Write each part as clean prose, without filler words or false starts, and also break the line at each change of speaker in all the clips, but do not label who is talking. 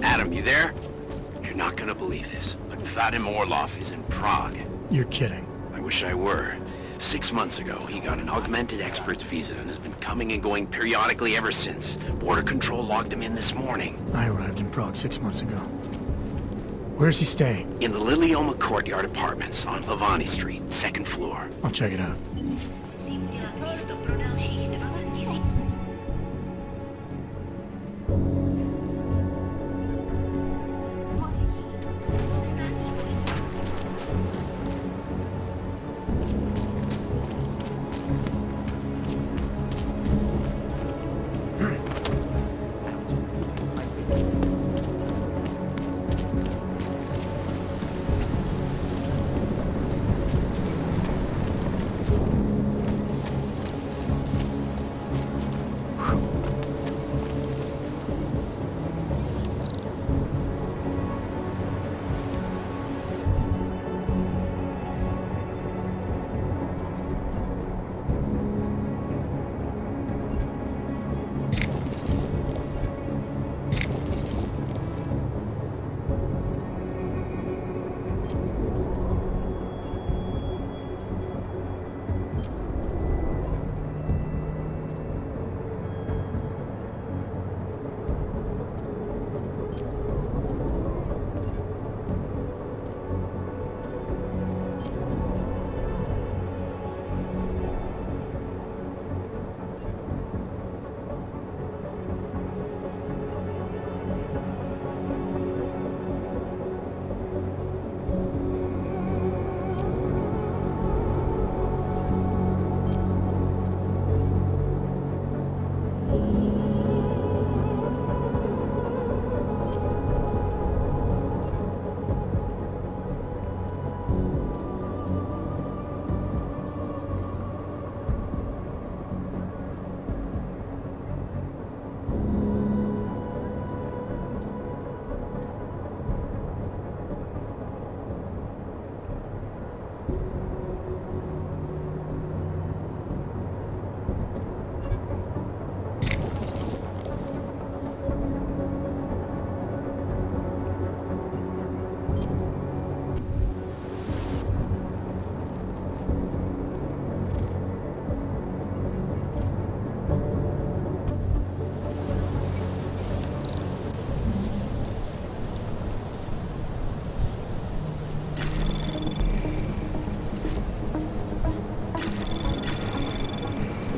Adam, you there? You're not gonna believe this, but Vadim Orlov is in Prague.
You're kidding.
I wish I were. 6 months ago, he got an augmented expert's visa and has been coming and going periodically ever since. Border Control logged him in this morning.
I arrived in Prague 6 months ago. Where's he staying?
In the Lilioma Courtyard Apartments on Lavani Street, 2nd floor.
I'll check it out.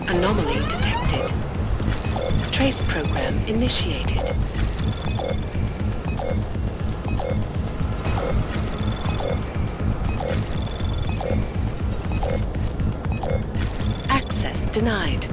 Anomaly detected. Trace program initiated. Access denied.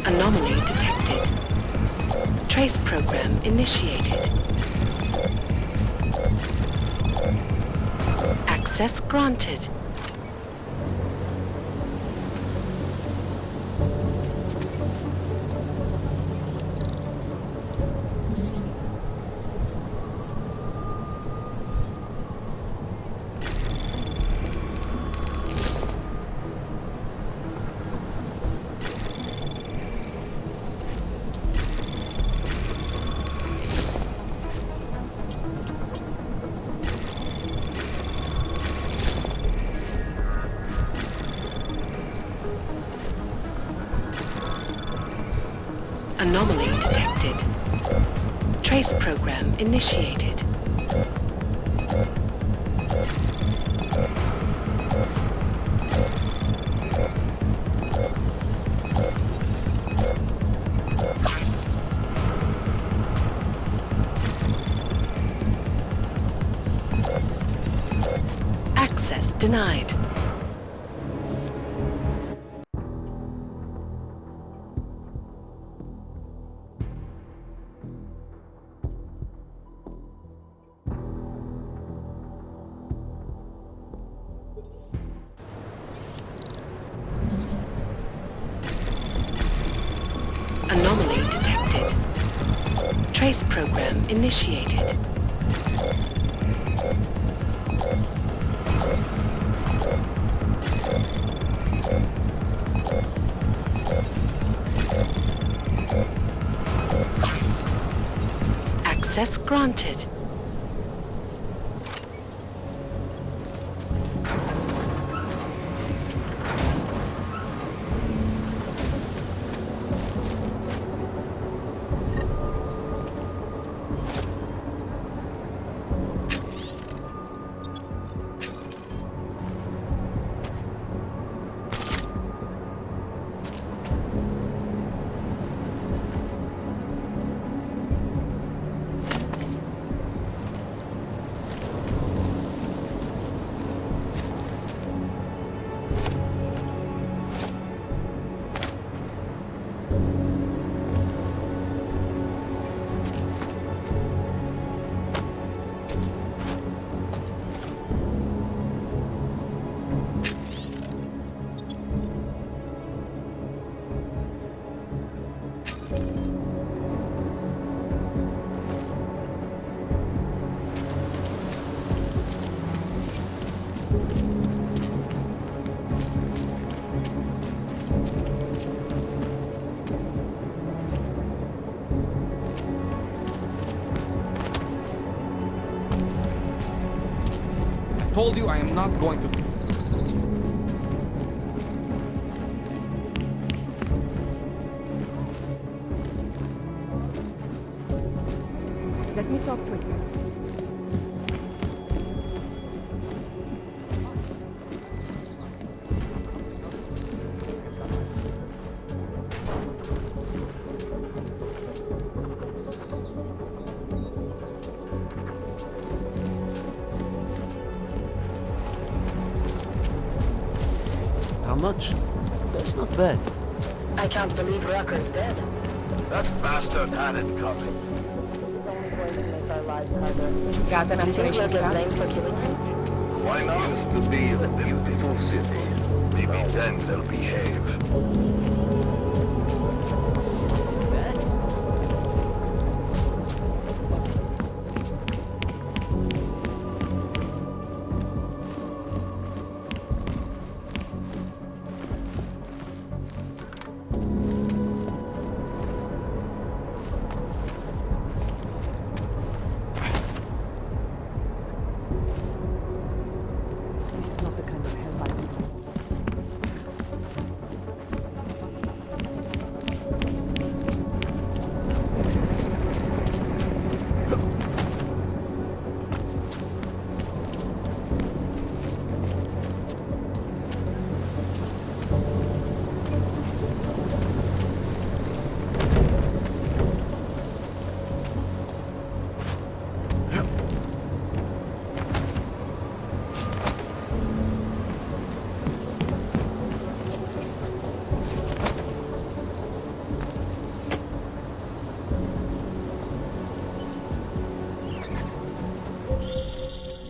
Anomaly detected. Trace program initiated. Access granted. Anomaly detected. Trace program initiated. Access denied. Anomaly detected. Trace program initiated. Access granted.
Told you I am not going to.
Let me talk to you.
How much? That's not bad.
I can't believe Rucker's dead.
That bastard had it coming.
It's only going to make our lives harder.
Got an
Do you think we'll
observation
get
scout?
blamed for killing him?
Why not? Used to be a beautiful city. Maybe then they'll behave.
This is not the kind of hell I want.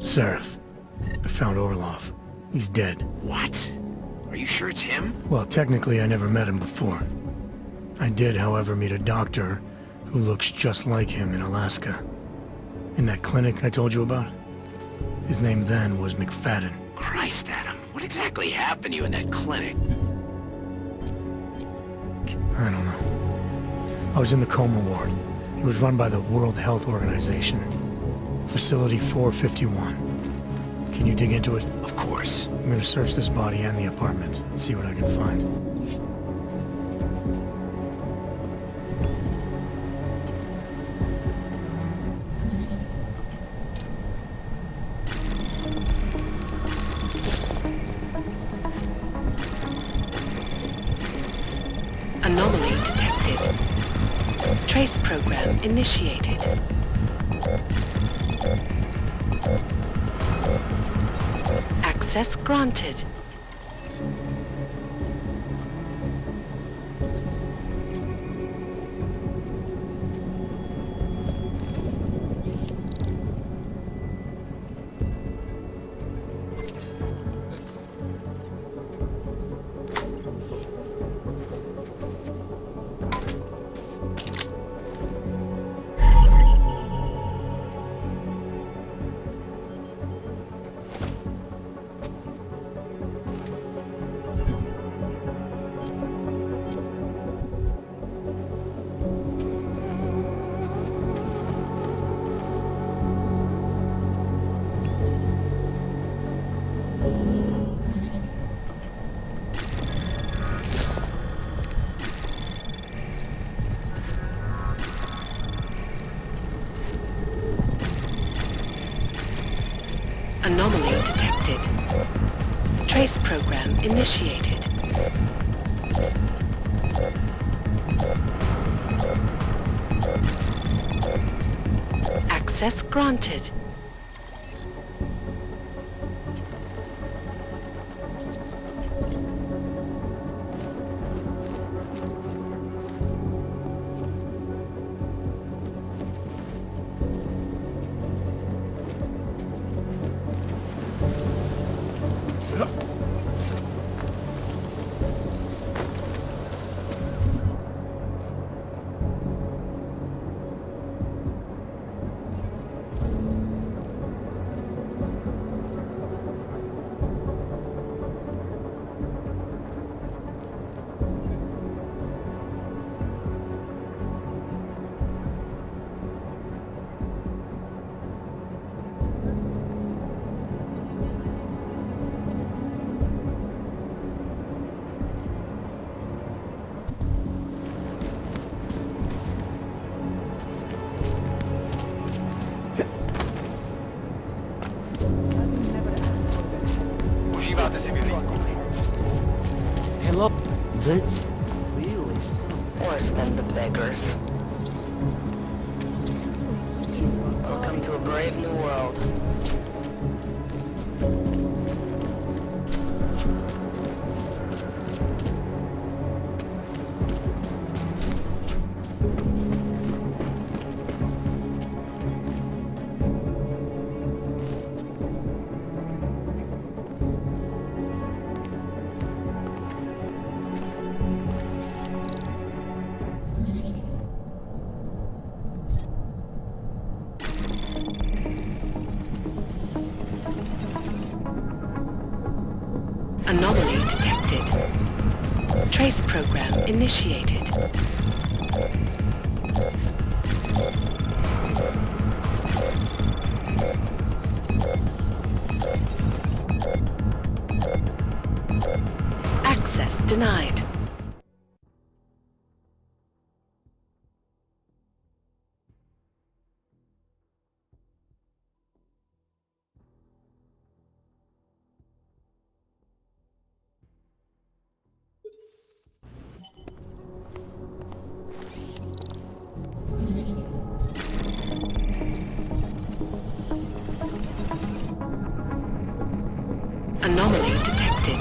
Seraph, I found Orlov. He's dead.
What? Are you sure it's him?
Well, technically I never met him before. I did, however, meet a doctor who looks just like him in Alaska. In that clinic I told you about. His name then was McFadden.
Christ, Adam. What exactly happened to you in that clinic?
I don't know. I was in the coma ward. It was run by the World Health Organization. Facility 451. Can you dig into it?
Of course.
I'm gonna search this body and the apartment, and see what I can find.
Trace program initiated. Access granted. Anomaly detected. Trace program initiated. Access granted.
Hello? That's really something.
Worse than the beggars. Welcome to a brave new world.
Anomaly detected. Trace program initiated. Access denied. Anomaly detected.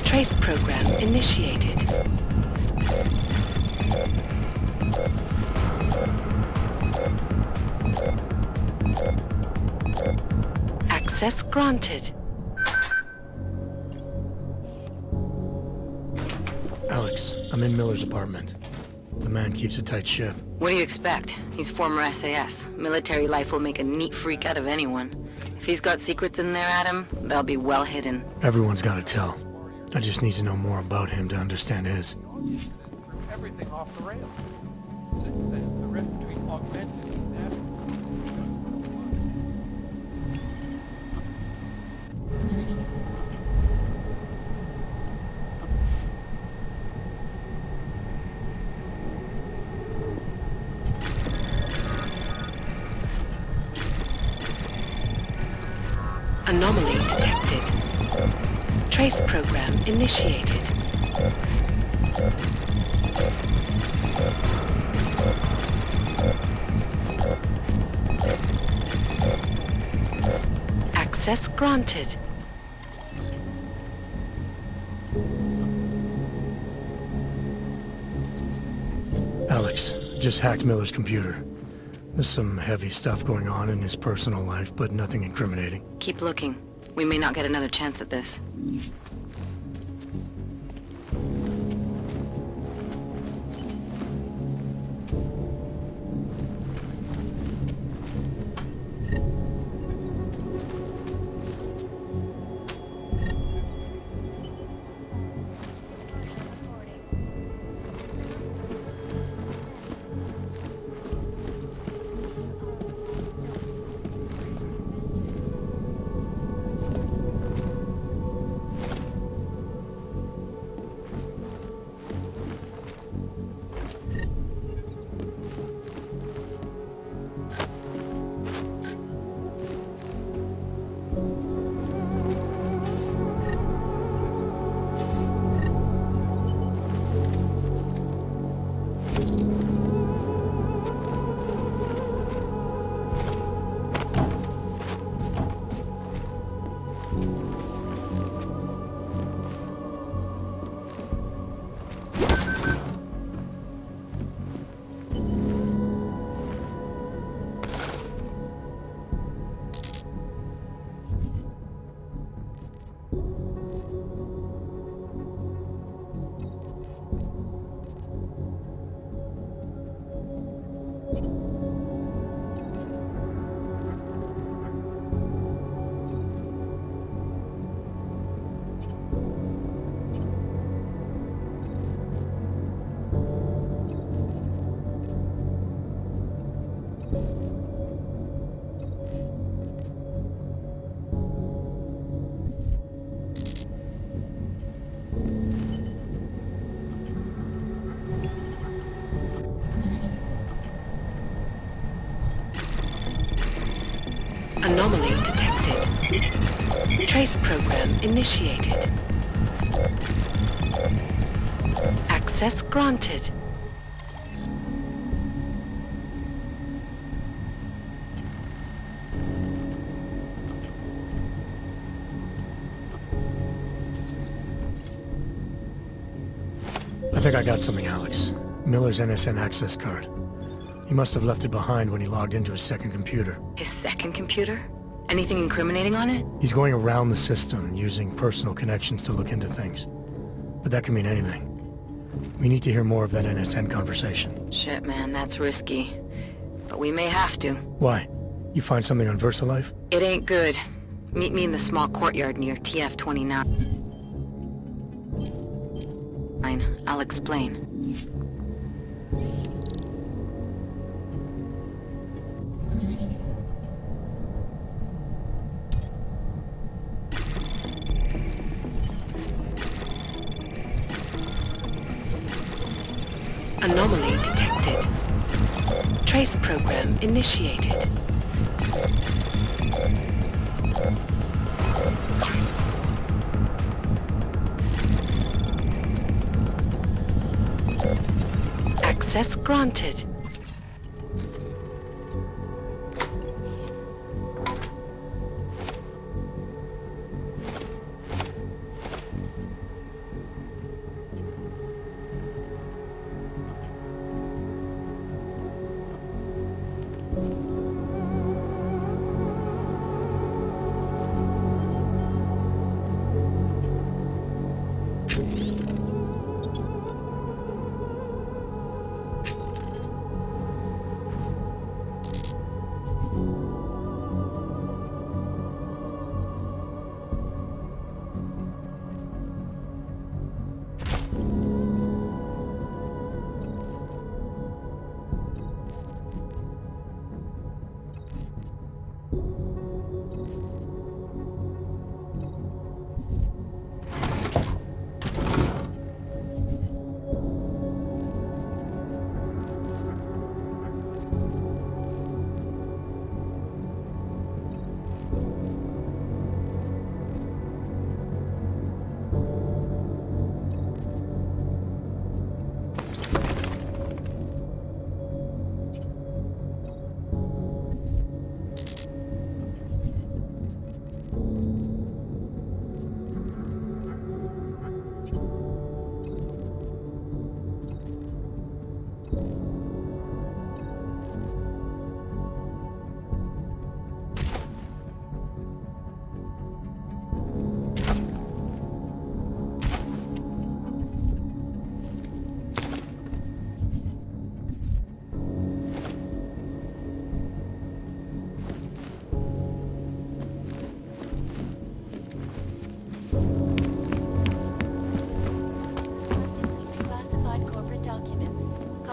Trace program initiated. Access granted.
Alex, I'm in Miller's apartment. The man keeps a tight ship.
What do you expect? He's former SAS. Military life will make a neat freak out of anyone. If he's got secrets in there, Adam, they'll be well hidden.
Everyone's got to tell. I just need to know more about him to understand his.
Everything off the rails. Since then, the rift between augmented and natural.
Anomaly detected. Trace program initiated. Access granted.
Alex, just hacked Miller's computer. There's some heavy stuff going on in his personal life, but nothing incriminating.
Keep looking. We may not get another chance at this.
Anomaly detected. Trace program initiated. Access granted.
I think I got something, Alex. Miller's NSN access card. He must have left it behind when he logged into his second computer.
His second computer? Anything incriminating on it?
He's going around the system, using personal connections to look into things. But that could mean anything. We need to hear more of that NSN conversation.
Shit, man, that's risky. But we may have to.
Why? You find something on VersaLife?
It ain't good. Meet me in the small courtyard near TF-29. I'll explain.
Anomaly detected. Trace program initiated. Access granted.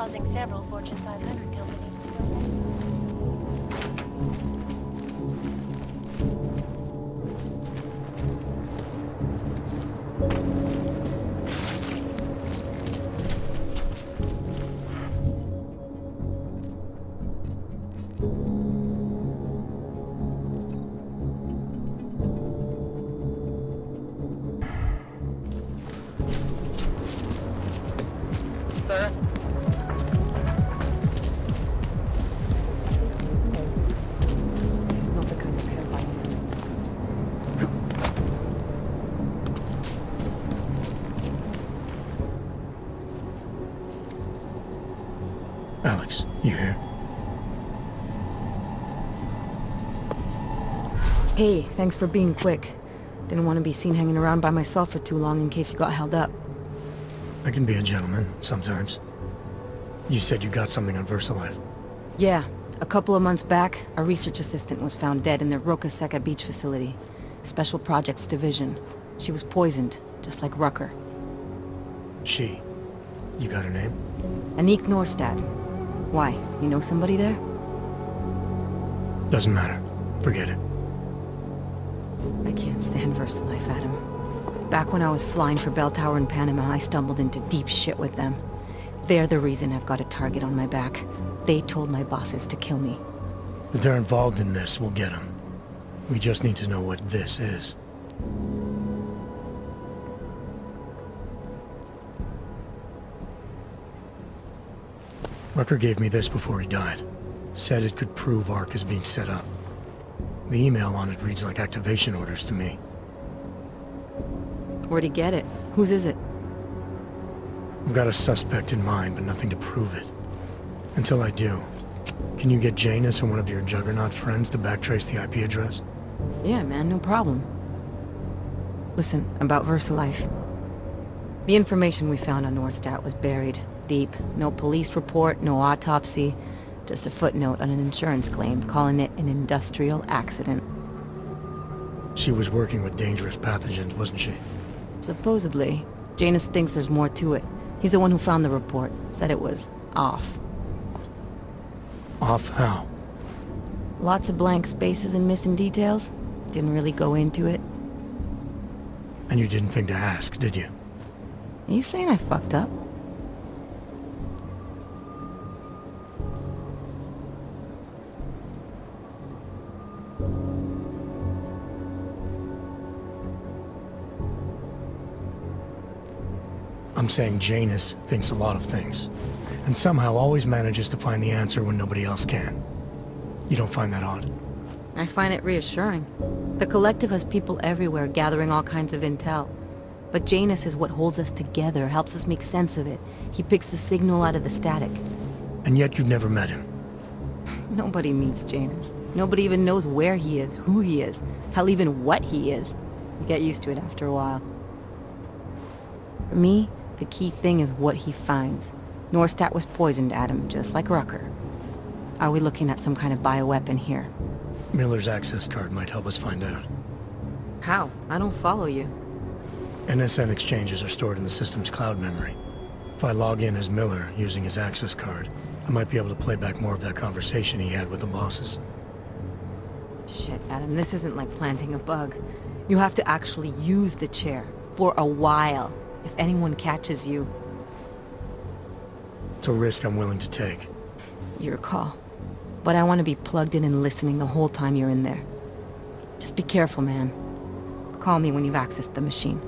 causing several Fortune 500 companies to go.
Sir?
This is not the kind of help I need.
Alex, you here?
Hey, thanks for being quick. Didn't want to be seen hanging around by myself for too long in case you got held up.
I can be a gentleman, sometimes. You said you got something on VersaLife.
Yeah, a couple of months back, a research assistant was found dead in their Roka Seca beach facility. Special Projects Division. She was poisoned, just like Rucker.
She. You got her name?
Anik Norstad. Why? You know somebody there?
Doesn't matter. Forget it.
I can't stand VersaLife, Adam. Back when I was flying for Bell Tower in Panama, I stumbled into deep shit with them. They're the reason I've got a target on my back. They told my bosses to kill me.
If they're involved in this, we'll get them. We just need to know what this is. Rucker gave me this before he died. Said it could prove ARC is being set up. The email on it reads like activation orders to me.
Where'd he get it? Whose is it?
I've got a suspect in mind, but nothing to prove it. Until I do, can you get Janus or one of your Juggernaut friends to backtrace the IP address?
Yeah, man, no problem. Listen, about VersaLife. The information we found on Norstad was buried deep. No police report, no autopsy. Just a footnote on an insurance claim, calling it an industrial accident.
She was working with dangerous pathogens, wasn't she?
Supposedly. Janus thinks there's more to it. He's the one who found the report. Said it was off.
Off how?
Lots of blank spaces and missing details. Didn't really go into it.
And you didn't think to ask, did you?
Are you saying I fucked up?
I'm saying Janus thinks a lot of things, and somehow always manages to find the answer when nobody else can. You don't find that odd?
I find it reassuring. The Collective has people everywhere gathering all kinds of intel. But Janus is what holds us together, helps us make sense of it. He picks the signal out of the static.
And yet you've never met him.
Nobody meets Janus. Nobody even knows where he is, who he is, hell, even what he is. You get used to it after a while. For me, the key thing is what he finds. Norstad was poisoned, Adam, just like Rucker. Are we looking at some kind of bioweapon here?
Miller's access card might help us find out.
How? I don't follow you.
NSN exchanges are stored in the system's cloud memory. If I log in as Miller using his access card, I might be able to play back more of that conversation he had with the bosses.
Shit, Adam, this isn't like planting a bug. You have to actually use the chair. For a while. If anyone catches you.
It's a risk I'm willing to take.
Your call. But I want to be plugged in and listening the whole time you're in there. Just be careful, man. Call me when you've accessed the machine.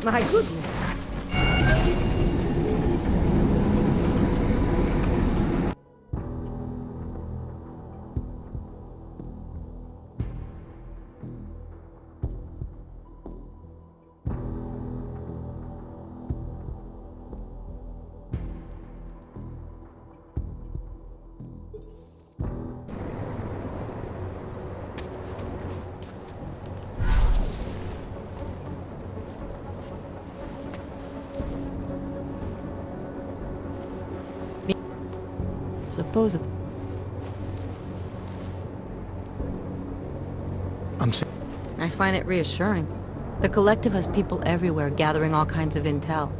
My goodness. Suppose I find it reassuring. The Collective has people everywhere gathering all kinds of intel.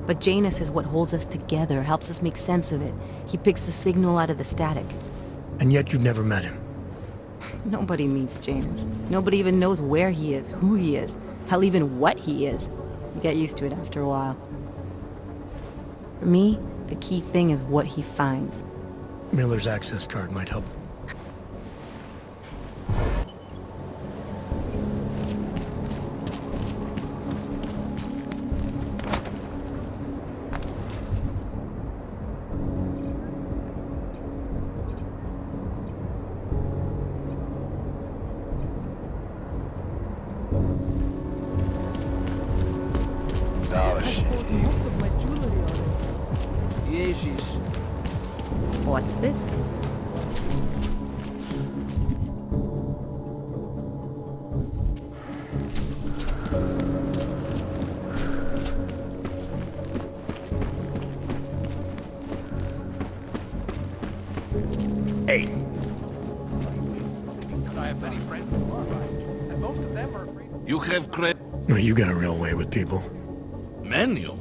But Janus is what holds us together, helps us make sense of it. He picks the signal out of the static.
And yet you've never met him.
Nobody meets Janus. Nobody even knows where he is, who he is, hell, even what he is. You get used to it after a while. For me, the key thing is what he finds.
Miller's access card might help.
Most of my jewelry on it.
Jezus.
What's this?
Hey,
I have many friends who are right, and most of them are afraid of
You have credit
No, you got a real way with people.
menu.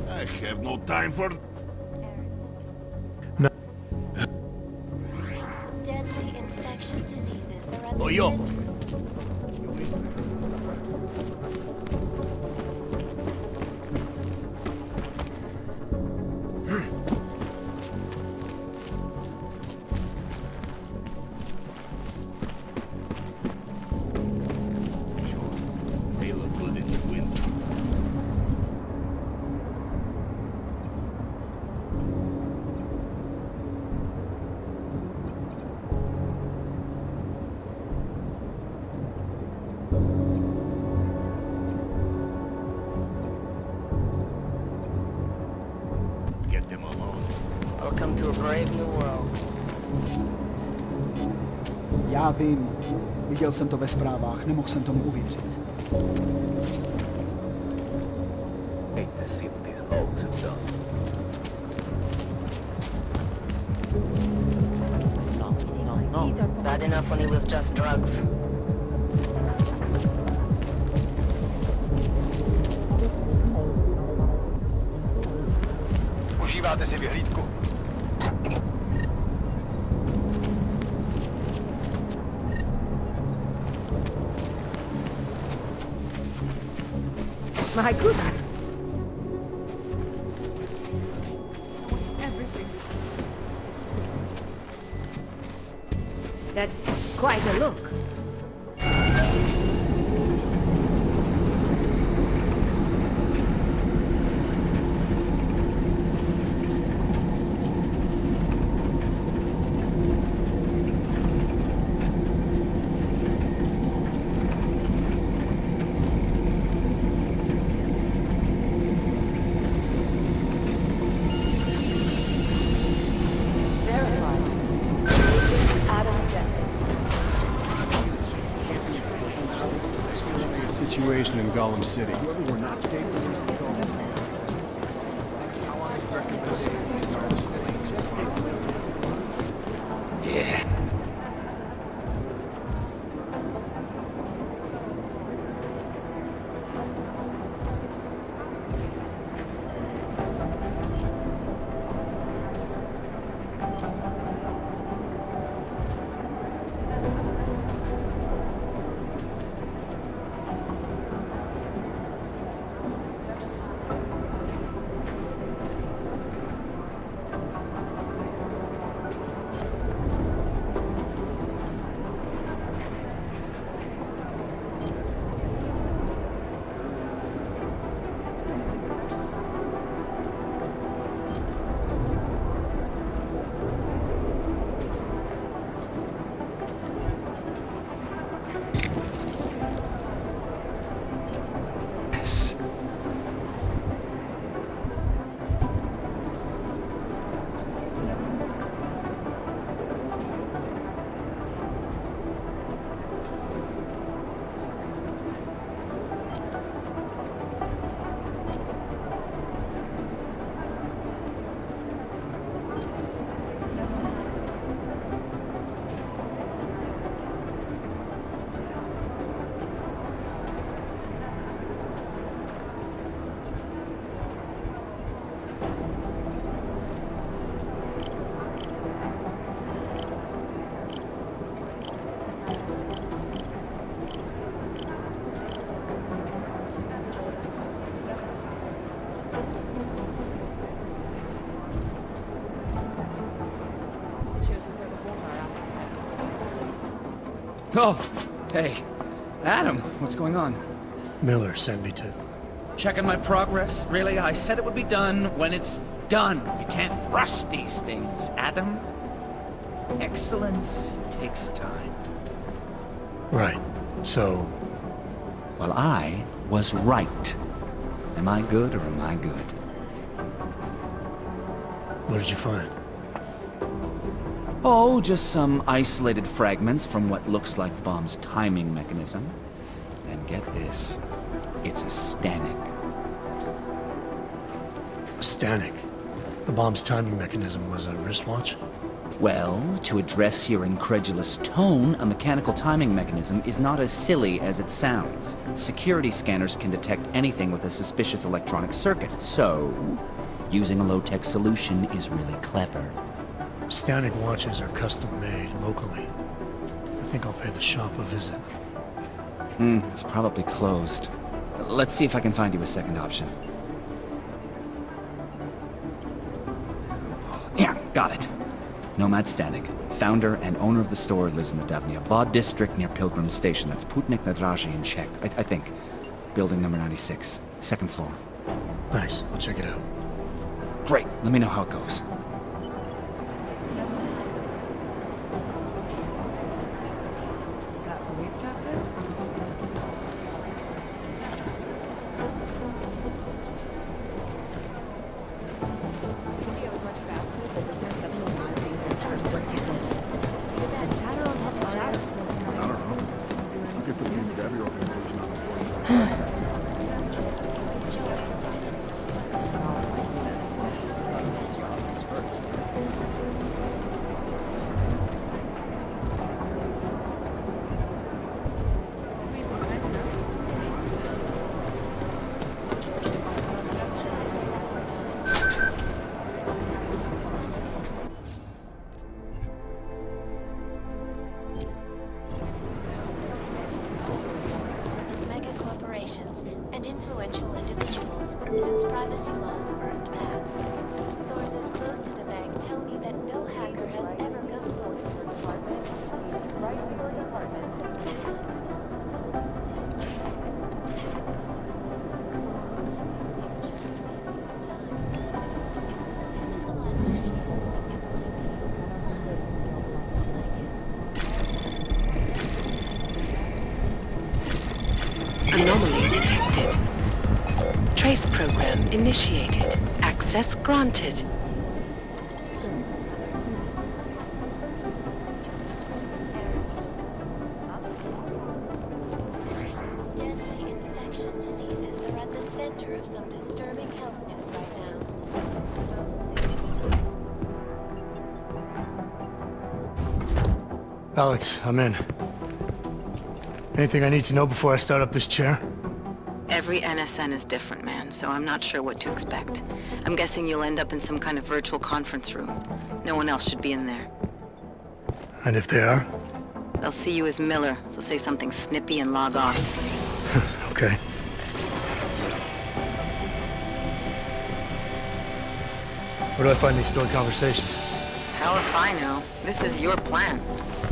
I have no time for...
No.
Deadly infectious diseases are at the
Oh, yo. They look good in the wind. Get them alone.
Welcome to a brave new world.
Já vím. Viděl jsem to ve zprávách, nemohl jsem tomu uvěřit.
Hate to see what these hogs have done.
No. Bad enough when he was just drugs.
užíváte si vyhlídku?
My goodness. Everything. That's quite a look.
situation in Gollum City.
Yeah.
Oh, hey. Adam, what's going on?
Miller sent me to...
Checking my progress? Really? I said it would be done when it's done. You can't rush these things, Adam. Excellence takes time.
Right. So...
Well, I was right. Am I good or am I good?
What did you find?
Oh, just some isolated fragments from what looks like the bomb's timing mechanism. And get this, it's a Stanek.
A Stanek? The bomb's timing mechanism was a wristwatch?
Well, to address your incredulous tone, a mechanical timing mechanism is not as silly as it sounds. Security scanners can detect anything with a suspicious electronic circuit, so using a low-tech solution is really clever.
Stanek watches are custom-made locally. I think I'll pay the shop a visit.
It's probably closed. Let's see if I can find you a second option. Yeah, got it. Nomad Stanek, founder and owner of the store, lives in the Davnia Vod district near Pilgrim Station. That's Putnik Nadraji in Czech, I think. Building number 96, second floor.
Nice, I'll check it out.
Great, let me know how it goes.
And influential individuals since privacy laws first passed. Sources close to the bank tell me that no hacker has ever come close to the department. Right for the department.
Anomaly detected. Trace program initiated. Access granted.
Deadly infection.
Alex, I'm in. Anything I need to know before I start up this chair?
Every NSN is different, man, so I'm not sure what to expect. I'm guessing you'll end up in some kind of virtual conference room. No one else should be in there.
And if they are?
They'll see you as Miller, so say something snippy and log off.
Okay. Where do I find these stored conversations?
Hell if I know. This is your plan.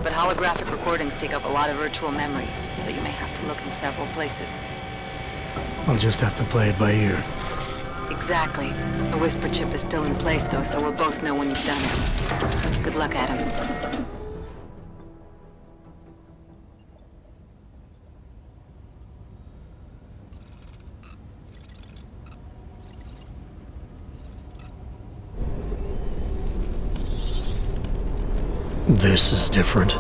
But holographic recordings take up a lot of virtual memory, so you may have to look in several places.
I'll just have to play it by ear.
Exactly. The whisper chip is still in place, though, so we'll both know when you've done it. Good luck, Adam.
This is different.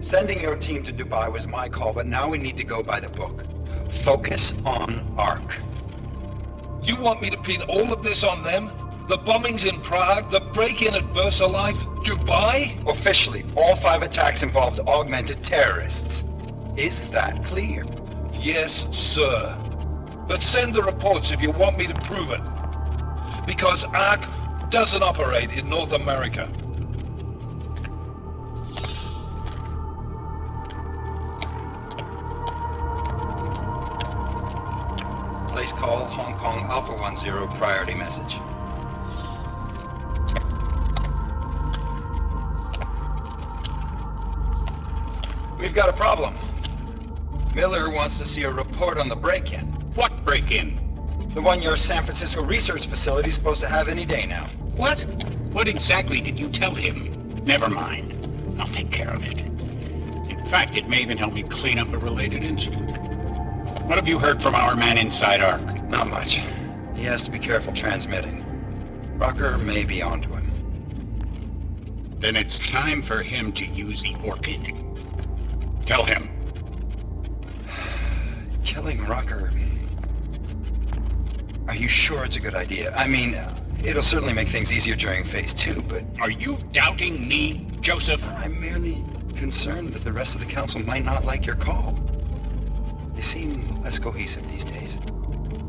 Sending your team to Dubai was my call, but now we need to go by the book. Focus on ARC.
You want me to pin all of this on them? The bombings in Prague, the break-in at VersaLife, Dubai?
Officially, all 5 attacks involved augmented terrorists. Is that clear?
Yes, sir. But send the reports if you want me to prove it. Because ARC doesn't operate in North America.
Place call, Hong Kong Alpha 10, priority message. We've got a problem. Miller wants to see a report on the break-in.
What break-in?
The one your San Francisco research facility is supposed to have any day now.
What? What exactly did you tell him? Never mind. I'll take care of it. In fact, it may even help me clean up a related incident. What have you heard from our man inside ARC?
Not much. He has to be careful transmitting. Rucker may be onto him.
Then it's time for him to use the Orchid. Tell him.
Killing Rucker... Are you sure it's a good idea? I mean, it'll certainly make things easier during Phase 2, but...
Are you doubting me, Joseph?
I'm merely concerned that the rest of the council might not like your call. They seem less cohesive these days.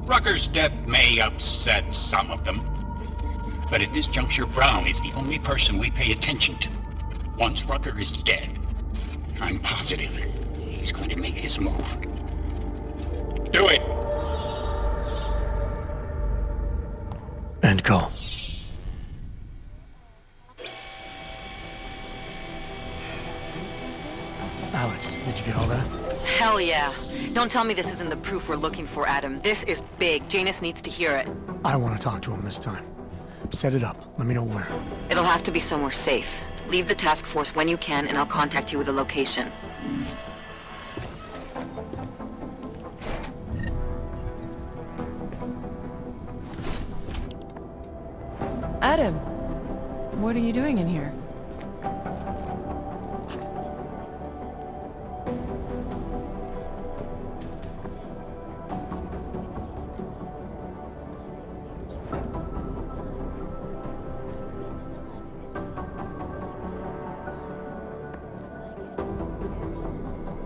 Rucker's death may upset some of them. But at this juncture, Brown is the only person we pay attention to. Once Rucker is dead, I'm positive he's going to make his move. Do it!
End call. Alex, did you get all that?
Hell yeah. Don't tell me this isn't the proof we're looking for, Adam. This is big. Janus needs to hear it.
I want to talk to him this time. Set it up. Let me know where.
It'll have to be somewhere safe. Leave the task force when you can, and I'll contact you with a location.
Adam, what are you doing in here?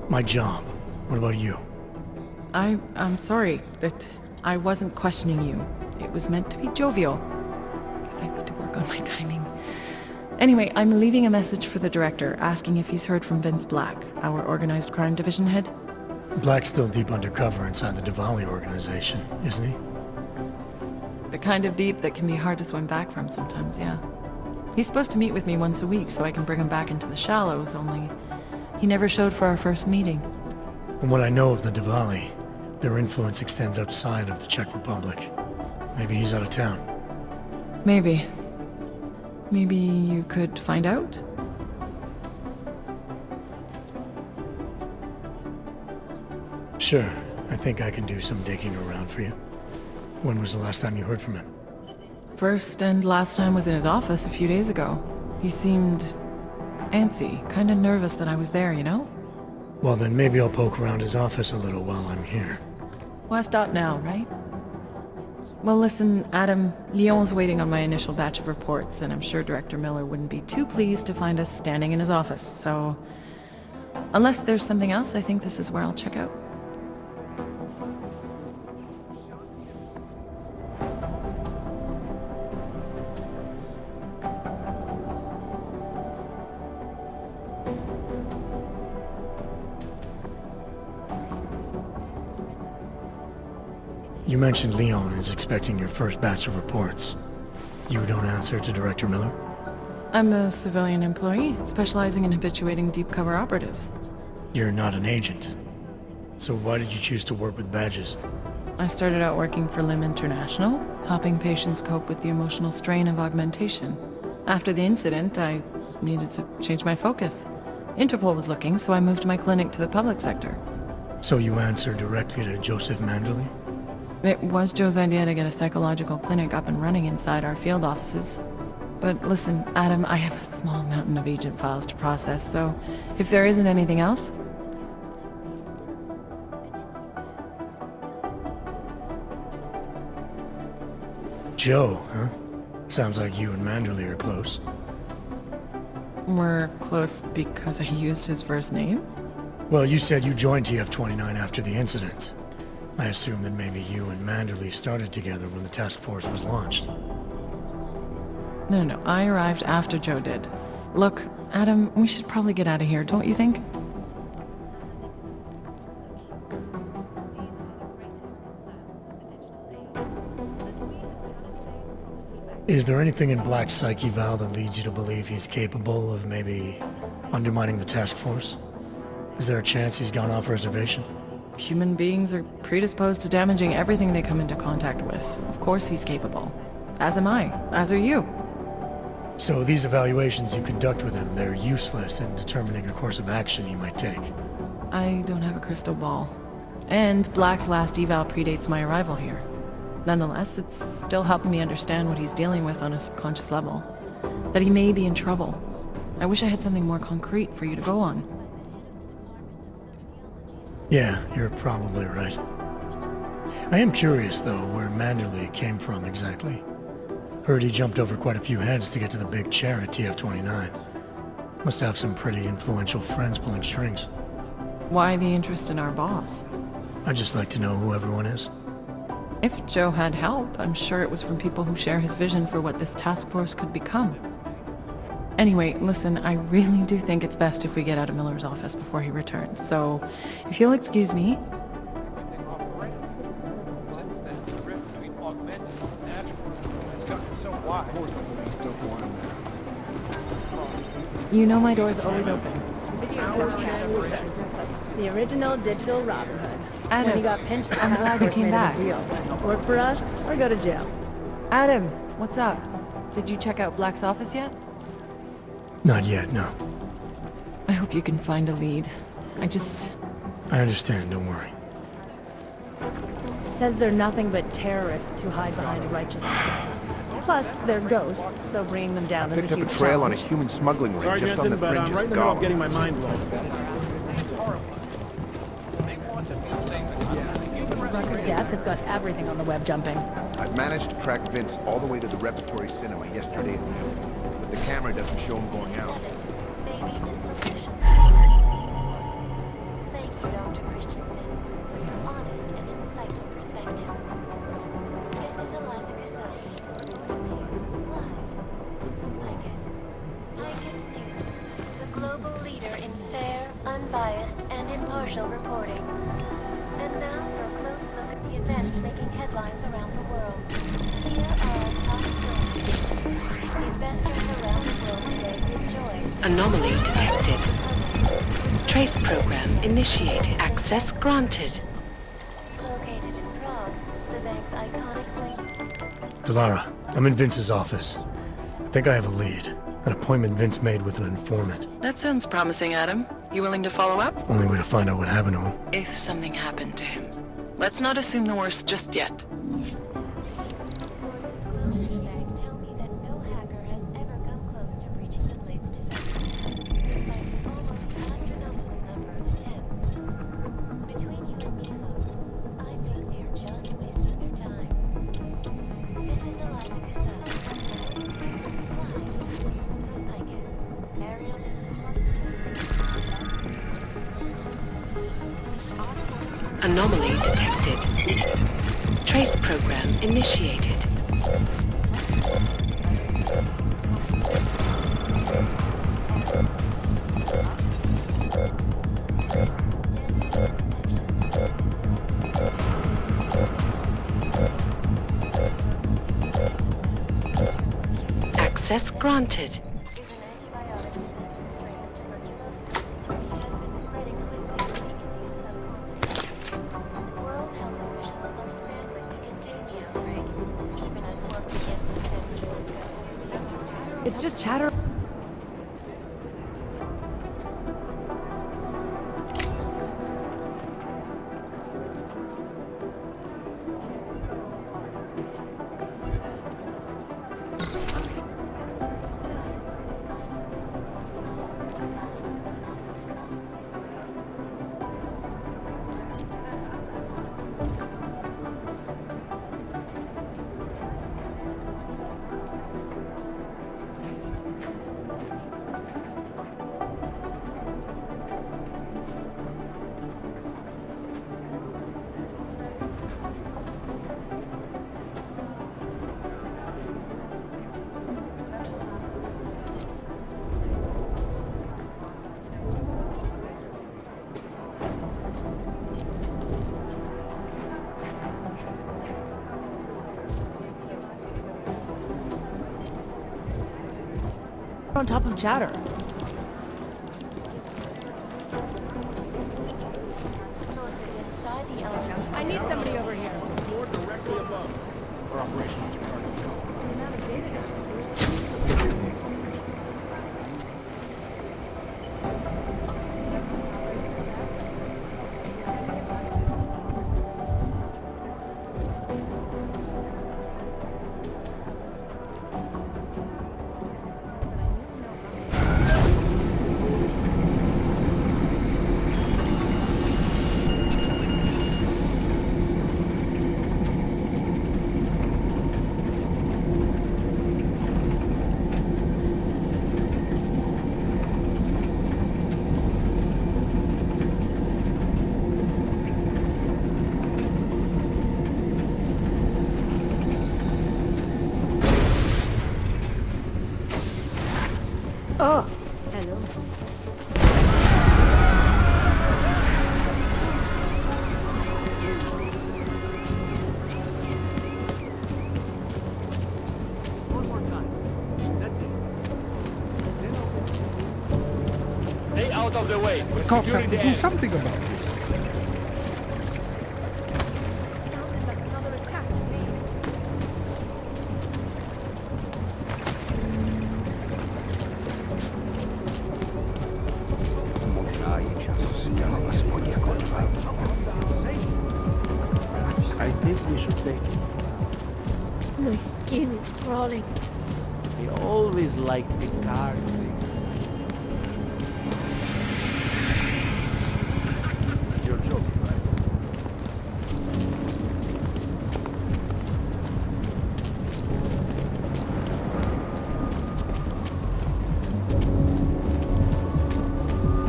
My job. What about you?
I'm sorry that I wasn't questioning you. It was meant to be jovial. Guess I need to work on my timing. Anyway, I'm leaving a message for the director, asking if he's heard from Vince Black, our organized crime division head.
Black's still deep undercover inside the Diwali organization, isn't he?
The kind of deep that can be hard to swim back from sometimes, yeah. He's supposed to meet with me once a week so I can bring him back into the shallows, only he never showed for our first meeting.
From what I know of the Diwali, their influence extends outside of the Czech Republic. Maybe he's out of town.
Maybe. Maybe you could find out?
Sure. I think I can do some digging around for you. When was the last time you heard from him?
First and last time was in his office a few days ago. He seemed antsy, kind of nervous that I was there, you know?
Well, then maybe I'll poke around his office a little while I'm here.
Why stop now, right? Well, listen, Adam, Lyon's waiting on my initial batch of reports, and I'm sure Director Miller wouldn't be too pleased to find us standing in his office, so... Unless there's something else, I think this is where I'll check out.
You mentioned Leon is expecting your first batch of reports. You don't answer to Director Miller?
I'm a civilian employee, specializing in habituating deep cover operatives.
You're not an agent. So why did you choose to work with badges?
I started out working for LIM International, helping patients cope with the emotional strain of augmentation. After the incident, I needed to change my focus. Interpol was looking, so I moved my clinic to the public sector.
So you answer directly to Joseph Mandley?
It was Joe's idea to get a psychological clinic up and running inside our field offices. But listen, Adam, I have a small mountain of agent files to process, so if there isn't anything else...
Joe, huh? Sounds like you and Manderley are close.
We're close because I used his first name?
Well, you said you joined TF-29 after the incident. I assume that maybe you and Manderley started together when the task force was launched.
No, I arrived after Joe did. Look, Adam, we should probably get out of here, don't you think?
Is there anything in Black's psyche, Val, that leads you to believe he's capable of maybe undermining the task force? Is there a chance he's gone off reservation?
Human beings are predisposed to damaging everything they come into contact with. Of course he's capable. As am I. As are you.
So these evaluations you conduct with him, they're useless in determining a course of action he might take.
I don't have a crystal ball. And Black's last eval predates my arrival here. Nonetheless, it's still helping me understand what he's dealing with on a subconscious level. That he may be in trouble. I wish I had something more concrete for you to go on.
Yeah, you're probably right. I am curious, though, where Manderley came from exactly. Heard he jumped over quite a few heads to get to the big chair at TF-29. Must have some pretty influential friends pulling strings.
Why the interest in our boss?
I'd just like to know who everyone is.
If Joe had help, I'm sure it was from people who share his vision for what this task force could become. Anyway, listen, I really do think it's best if we get out of Miller's office before he returns, so if you'll excuse me...
Everything off the rails. Since then, the rift between augmented and natural has gotten so wide.
You know my door's always open. The original digital Robin Hood.
Adam,
when he got pinched,
I'm glad you came back.
Work for us or go to jail.
Adam, what's up? Did you check out Black's office yet?
Not yet, no.
I hope you can find a lead.
I understand, don't worry.
Says they're nothing but terrorists who hide behind righteousness. Plus, they're ghosts, so bringing them down is a huge challenge.
Picked up a trail on a human smuggling ring
Sorry,
just
Jensen,
on the
but
fringes
I'm right in
of
the middle of
Gotham.
getting my mind blown.
It's horrible. They want to feel safe and
Record Death has got everything on the web jumping.
I've managed to track Vince all the way to the Repertory Cinema yesterday at noon, but the camera doesn't show him going out.
Thank you, Dr. Christensen, for your honest and insightful perspective. This is Eliza Casati, live. ICUS News, the global leader in fair, unbiased, and impartial reporting. And now for a close look at the events making headlines around the world. Here are our top stories. Investors around the world today rejoice.
Anomaly detected. Trace program initiated. Access granted.
Located in Prague, the bank's iconic
Delara, I'm in Vince's office. I think I have a lead. An appointment Vince made with an informant.
That sounds promising, Adam. You willing to follow up?
Only way to find out what happened to him.
If something happened to him. Let's not assume the worst just yet. Anomaly detected. Trace program initiated. Access granted.
It's just chatter. on top of chatter.
Sources inside the elevator.
I need somebody over here.
Floor directly above. Our operations
Oh, hello.
one more time. That's it. Stay out of the way. We're
Cops have
securing
to
the
do
end.
something about this.
Sounded like another attack to me.
I think we should take it.
My skin is crawling.
He always liked the car things.
You're joking, right?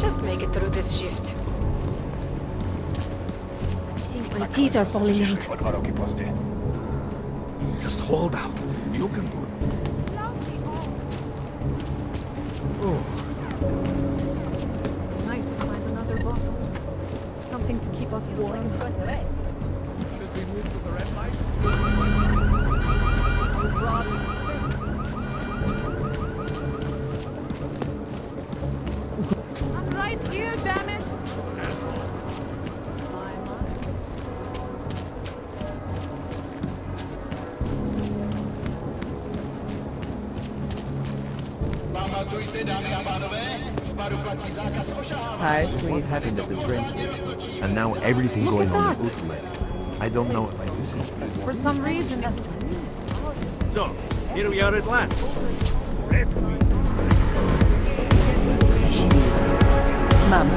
Just make it through this shift.
I think my teeth are falling out.
Just hold out. You can do this. Oh,
Nice to find another bottle. Something to keep us warm.
Should we move to the red light?
I'm right here, damn it!
Hi,
what happened at the train station? And now everything
Look
going
at
on in
that.
Utrecht. I don't know if I do see.
For some reason, that's...
So, here we are at last.
Mum.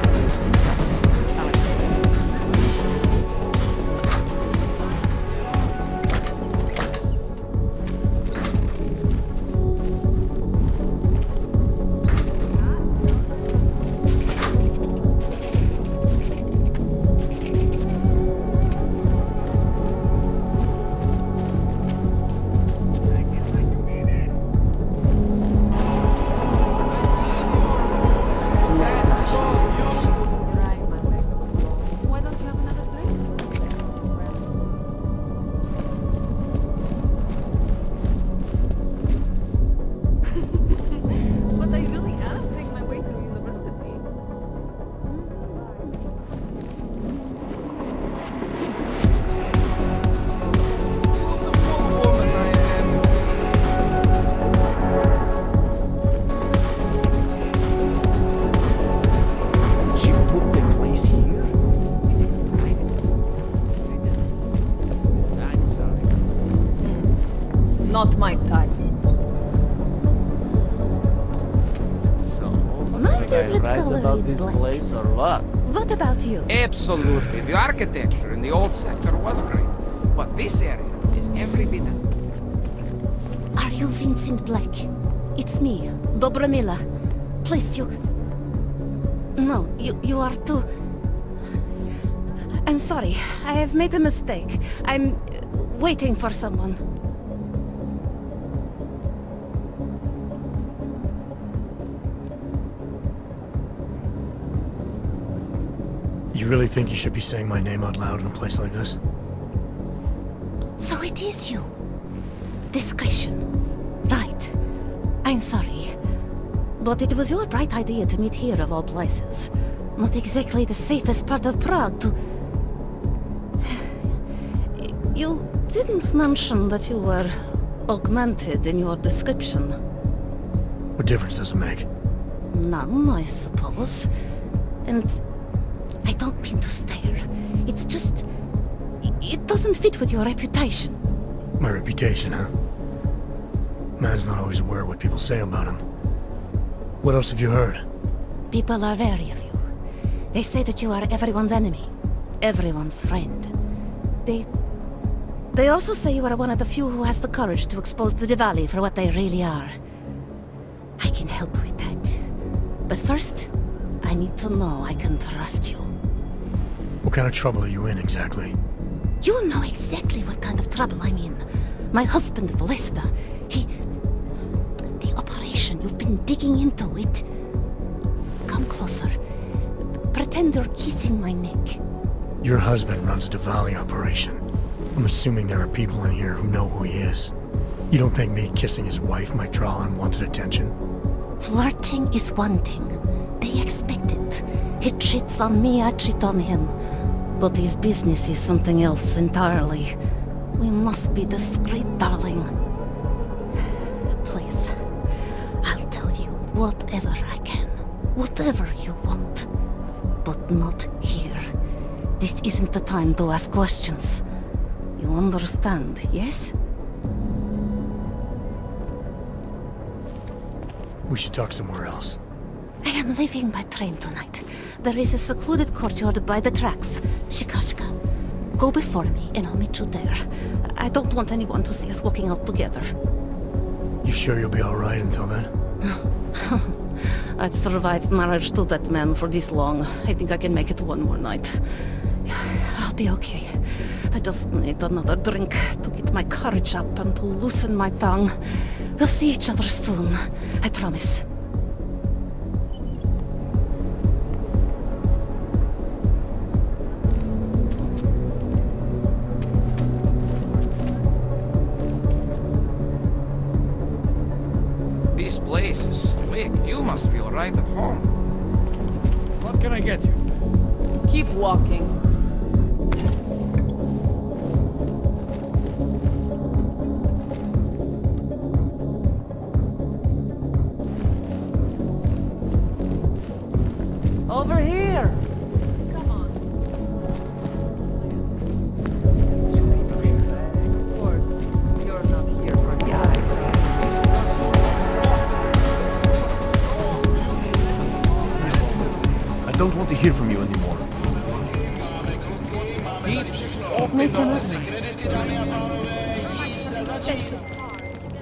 Why don't you have another plate? But I really am paying my way through university.
She put the place here? I'm sorry.
Not my type.
So,
My
am I
favorite
right
color
about
is
this
black.
place or what?
What about you?
Absolutely. The architecture in the old sector was great. But this area is every bit as...
Are you Vincent Black? It's me, Dobromila. Please, you... No, you are too... I'm sorry. I have made a mistake. I'm waiting for someone.
You really think you should be saying my name out loud in a place like this?
So it is you. Discretion. Right. I'm sorry.
But it was your bright idea to meet here of all places. Not exactly the safest part of Prague to... You didn't mention that you were augmented in your description.
What difference does it make?
None, I suppose. And I don't mean to stare. It's just... It doesn't fit with your reputation.
My reputation, huh? Man's not always aware of what people say about him. What else have you heard?
People are wary of you. They say that you are everyone's enemy. Everyone's friend. They also say you are one of the few who has the courage to expose the Diwali for what they really are. I can help with that. But first, I need to know I can trust you.
What kind of trouble are you in, exactly?
You know exactly what kind of trouble I'm in. My husband, Vlesta, the operation, you've been digging into it. Come closer. Pretend you're kissing my neck.
Your husband runs a Diwali operation. I'm assuming there are people in here who know who he is. You don't think me kissing his wife might draw unwanted attention?
Flirting is one thing. They expect it. He cheats on me, I cheat on him. But his business is something else entirely. We must be discreet, darling. Please, I'll tell you whatever I can. Whatever you want. But not here. This isn't the time to ask questions. You understand, yes?
We should talk somewhere else.
I am leaving by train tonight. There is a secluded courtyard by the tracks. Shikashka. Go before me and I'll meet you there. I don't want anyone to see us walking out together.
You sure you'll be alright until then?
I've survived marriage to that man for this long. I think I can make it one more night. I'll be okay. I just need another drink to get my courage up and to loosen my tongue. We'll see each other soon. I promise.
This place is slick. You must feel right at home.
What can I get you?
Keep walking. Over here! Come on. Of course, you're not here for the eyes.
I don't want to hear from you anymore.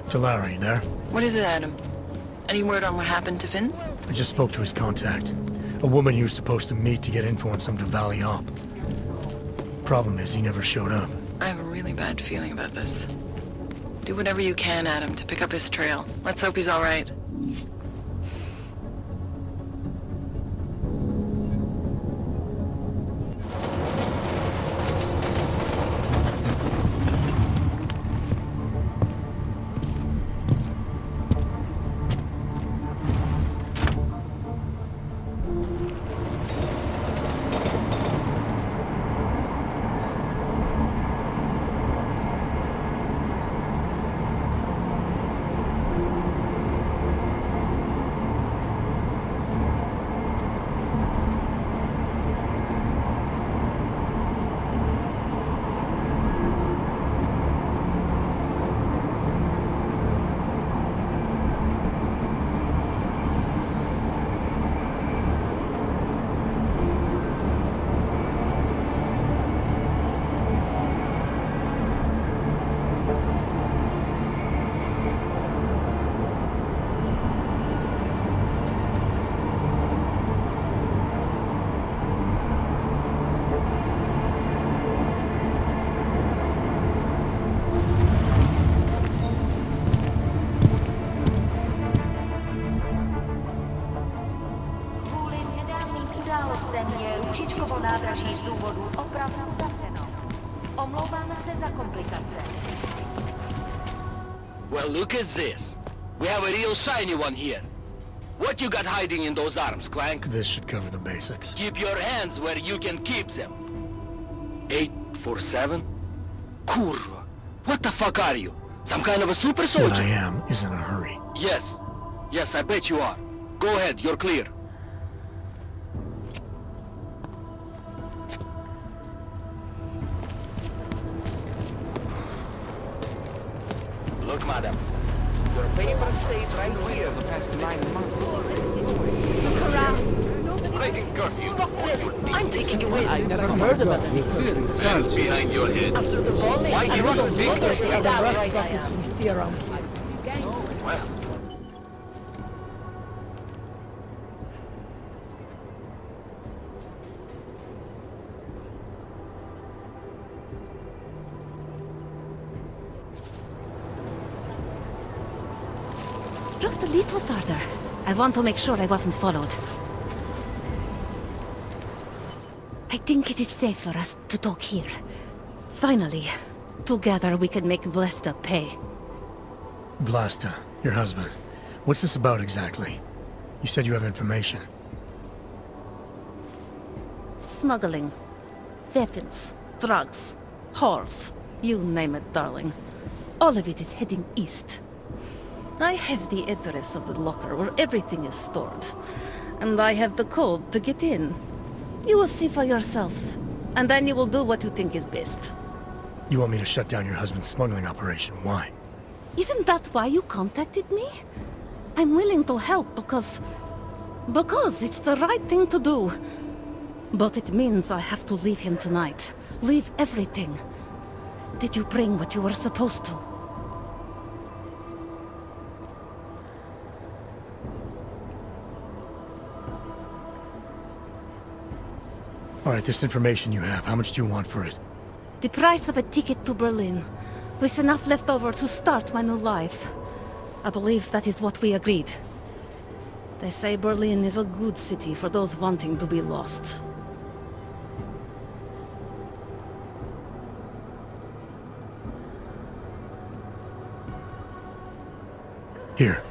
Jalari, there?
What is it, Adam? Any word on what happened to Vince?
I just spoke to his contact. A woman he was supposed to meet to get info on some Diwali op. Problem is, he never showed up.
I have a really bad feeling about this. Do whatever you can, Adam, to pick up his trail. Let's hope he's all right.
nádraží z důvodu opravdu zavřeno. Omlouváme se za komplikace.
Well, look at this. We have a real shiny one here. What you got hiding in those arms, Clank?
This should cover the basics.
Keep your hands where you can keep them. 847? Kurva. What the fuck are you? Some kind of a super soldier?
What I am is in a hurry.
Yes. Yes, I bet you are. Go ahead, you're clear. Look, madam. Your paper stays right here the past 9 months.
Look around.
Breaking curfew.
Fuck this. I'm taking you in.
I never heard about it.
Hands behind your head.
After the bombing,
Why you
don't
big
damn right I am.
We see around.
Well,
Just a little farther. I want to make sure I wasn't followed. I think it is safe for us to talk here. Finally, together we can make Vlasta pay.
Vlasta, your husband. What's this about exactly? You said you have information.
Smuggling. Weapons. Drugs. Whores. You name it, darling. All of it is heading east. I have the address of the locker where everything is stored. And I have the code to get in. You will see for yourself. And then you will do what you think is best.
You want me to shut down your husband's smuggling operation. Why?
Isn't that why you contacted me? I'm willing to help because it's the right thing to do. But it means I have to leave him tonight. Leave everything. Did you bring what you were supposed to?
Alright, this information you have, how much do you want for it?
The price of a ticket to Berlin, with enough left over to start my new life. I believe that is what we agreed. They say Berlin is a good city for those wanting to be lost.
Here,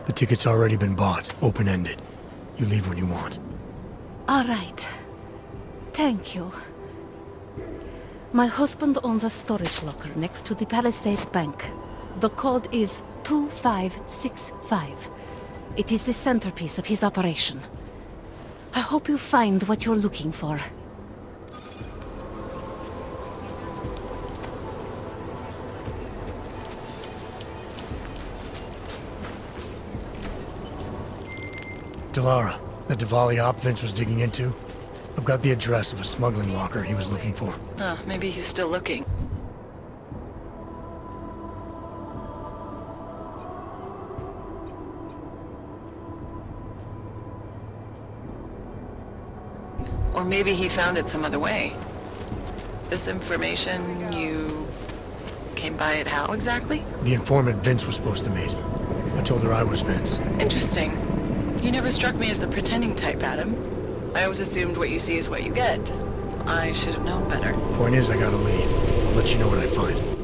the ticket's already been bought, open-ended. You leave when you want.
All right. Thank you. My husband owns a storage locker next to the Palisade Bank. The code is 2565. It is the centerpiece of his operation. I hope you find what you're looking for.
Delara, that Diwali op Vince was digging into? I've got the address of a smuggling locker he was looking for.
Oh, maybe he's still looking. Or maybe he found it some other way. This information, you came by it how exactly?
The informant Vince was supposed to meet. I told her I was Vince.
Interesting. You never struck me as the pretending type, Adam. I always assumed what you see is what you get. I should have known better.
Point is, I got a lead. I'll let you know what I find.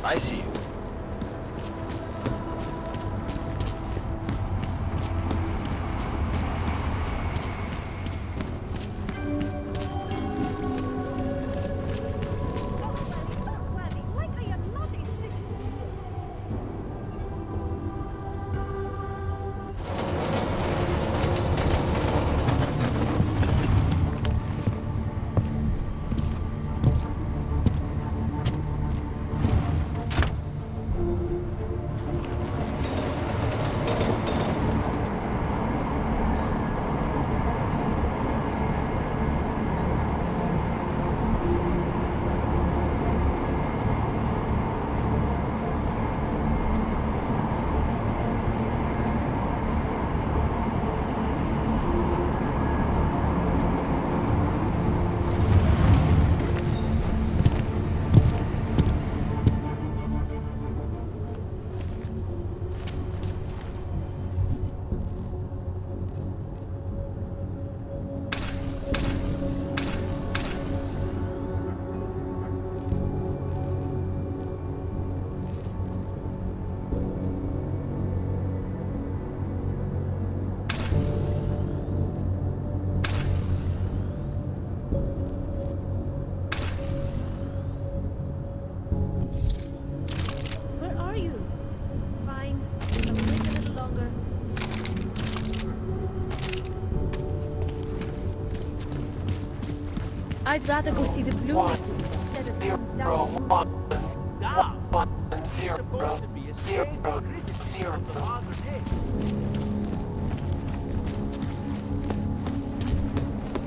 I see you.
Where are you? Fine. I'll wait a little longer. I'd rather go see the blue instead of some dumb...
Supposed to be a state criticism of the modern age.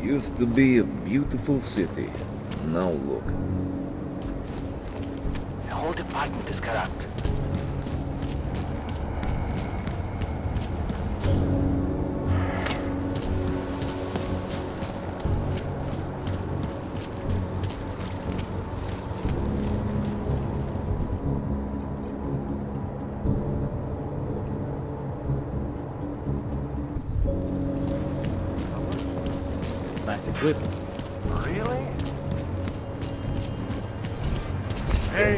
Used to be a beautiful city. Now look.
The whole department is corrupt.
Nice equipment.
Really?
Hey!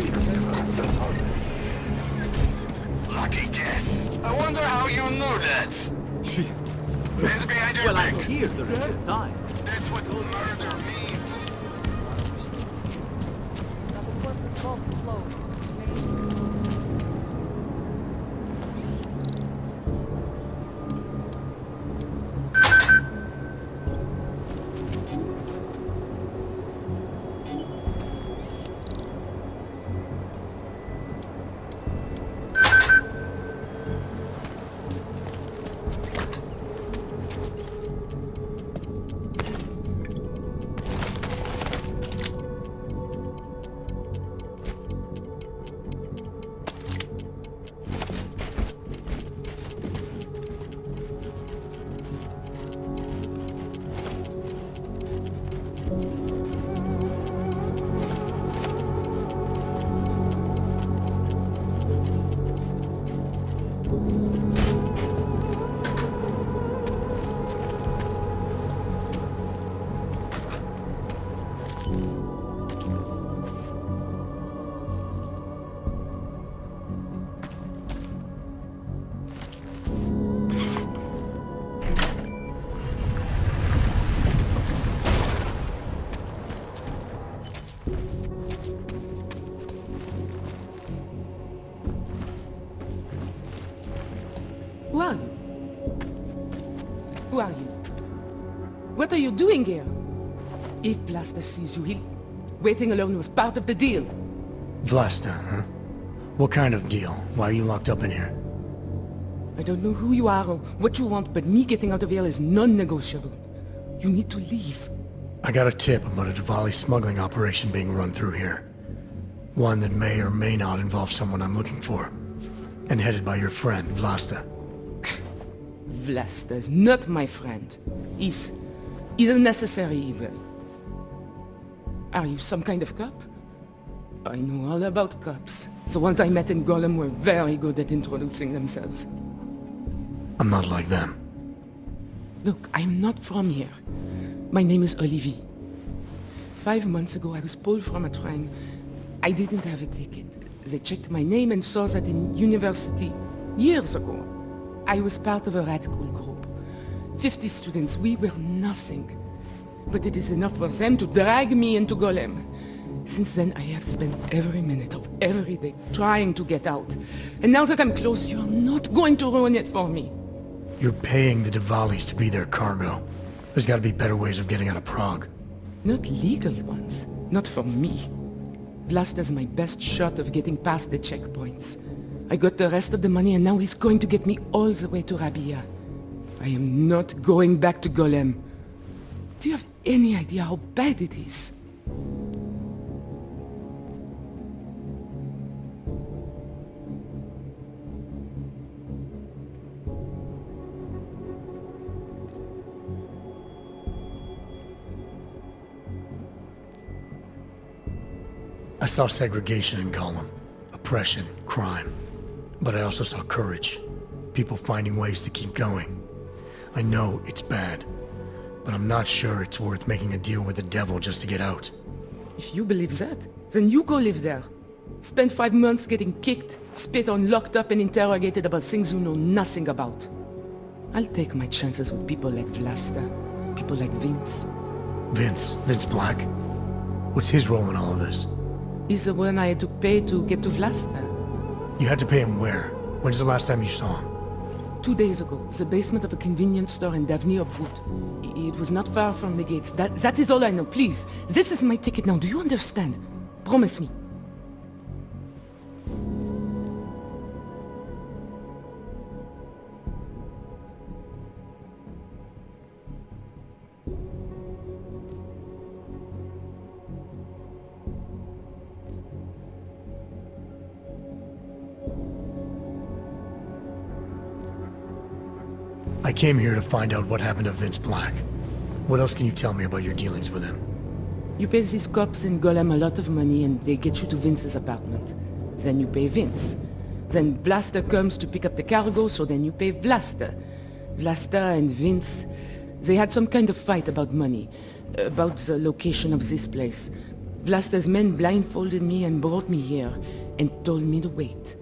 Lucky guess. I wonder how you knew that. Hands behind your
Well,
back.
I'm here during the time.
That's what murder means.
Who are you? Who are you? What are you doing here? If Vlasta sees you, waiting alone was part of the deal.
Vlasta, huh? What kind of deal? Why are you locked up in here?
I don't know who you are or what you want, but me getting out of here is non-negotiable. You need to leave.
I got a tip about a Diwali smuggling operation being run through here. One that may or may not involve someone I'm looking for. And headed by your friend, Vlasta.
Vlasta is not my friend. He's a necessary evil. Are you some kind of cop? I know all about cops. The ones I met in Golem were very good at introducing themselves.
I'm not like them.
Look, I'm not from here. My name is Olivier. 5 months ago, I was pulled from a train. I didn't have a ticket. They checked my name and saw that in university years ago. I was part of a radical group. 50 students, we were nothing. But it is enough for them to drag me into Golem. Since then, I have spent every minute of every day trying to get out. And now that I'm close, you're not going to ruin it for me.
You're paying the Diwalis to be their cargo. There's gotta be better ways of getting out of Prague.
Not legal ones. Not for me. Vlasta's my best shot of getting past the checkpoints. I got the rest of the money and now he's going to get me all the way to Rabia. I am not going back to Golem. Do you have any idea how bad it is?
I saw segregation in Gollum, oppression, crime. But I also saw courage, people finding ways to keep going. I know it's bad, but I'm not sure it's worth making a deal with the devil just to get out.
If you believe that, then you go live there. Spend 5 months getting kicked, spit on, locked up and interrogated about things you know nothing about. I'll take my chances with people like Vlasta, people like Vince.
Vince Black? What's his role in all of this?
He's the one I had to pay to get to Vlasta.
You had to pay him where? When's the last time you saw him?
2 days ago, the basement of a convenience store in Davni Upwood. It was not far from the gates. That is all I know, please. This is my ticket now, do you understand? Promise me.
I came here to find out what happened to Vince Black. What else can you tell me about your dealings with him?
You pay these cops in Golem a lot of money and they get you to Vince's apartment. Then you pay Vince. Then Vlasta comes to pick up the cargo, so then you pay Vlasta. Vlasta and Vince, they had some kind of fight about money, about the location of this place. Vlasta's men blindfolded me and brought me here and told me to wait.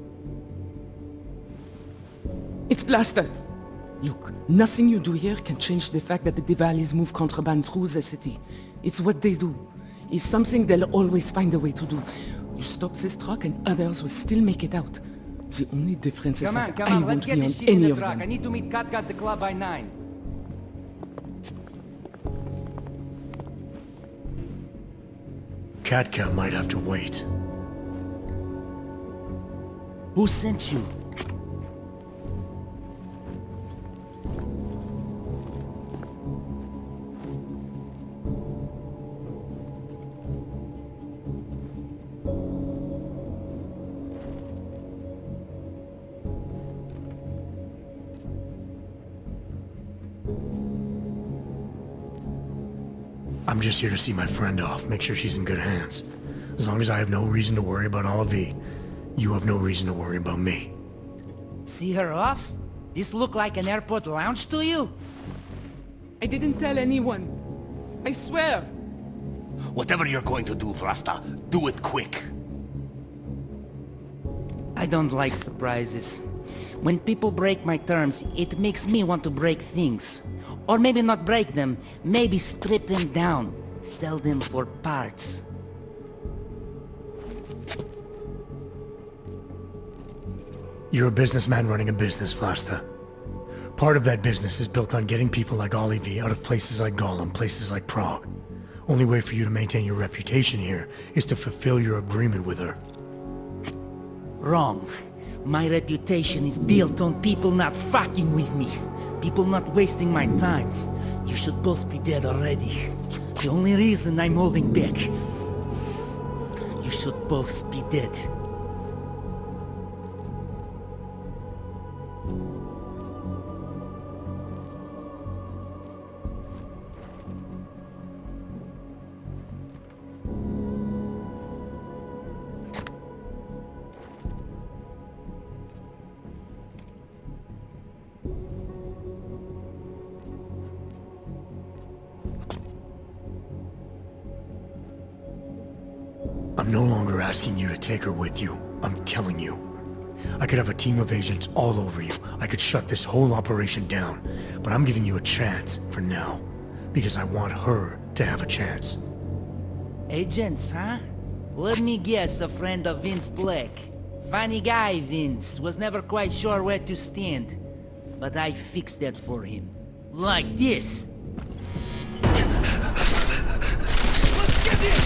It's Vlasta! Look, nothing you do here can change the fact that the Diwalis move contraband through the city. It's what they do. It's something they'll always find a way to do. You stop this truck and others will still make it out. The only difference is that I won't be on any of them.
I need to meet Katka at the club by 9.
Katka might have to wait.
Who sent you?
I'm just here to see my friend off, make sure she's in good hands. As long as I have no reason to worry about Olive, you have no reason to worry about me.
See her off? This look like an airport lounge to you?
I didn't tell anyone. I swear.
Whatever you're going to do, Vlasta, do it quick.
I don't like surprises. When people break my terms, it makes me want to break things. Or maybe not break them, maybe strip them down. Sell them for parts.
You're a businessman running a business, Vlasta. Part of that business is built on getting people like Olive out of places like Gollum, places like Prague. Only way for you to maintain your reputation here is to fulfill your agreement with her.
Wrong. My reputation is built on people not fucking with me. People not wasting my time. You should both be dead already. The only reason I'm holding back. You should both be dead.
I'm no longer asking you to take her with you. I'm telling you. I could have a team of agents all over you. I could shut this whole operation down. But I'm giving you a chance for now. Because I want her to have a chance.
Agents, huh? Let me guess, a friend of Vince Black. Funny guy, Vince. Was never quite sure where to stand. But I fixed that for him. Like this. Let's get in!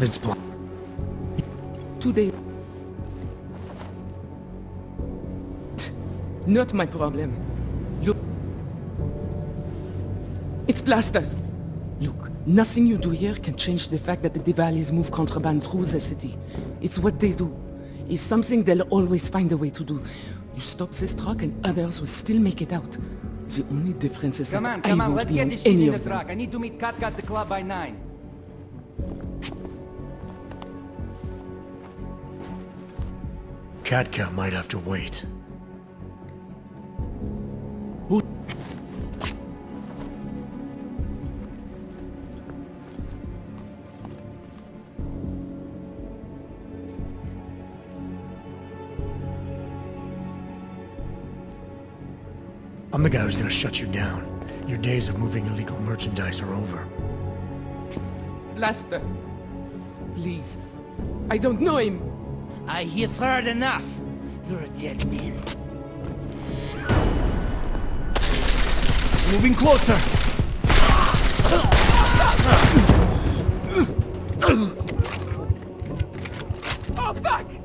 Vince Black.
Today. Not my problem. Look. It's Blaster. Look, nothing you do here can change the fact that the Diwalis move contraband through the city. It's what they do. It's something they'll always find a way to do. You stop this truck and others will still make it out. The only difference is that I won't
let's
be
get
on
this shit
any
in the
of them.
truck. I need to meet Kat at the club by 9.
Katka might have to wait. I'm the guy who's gonna shut you down. Your days of moving illegal merchandise are over.
Blaster. Please. I don't know him.
I have heard enough. You're a dead man.
Moving closer!
Oh, fuck!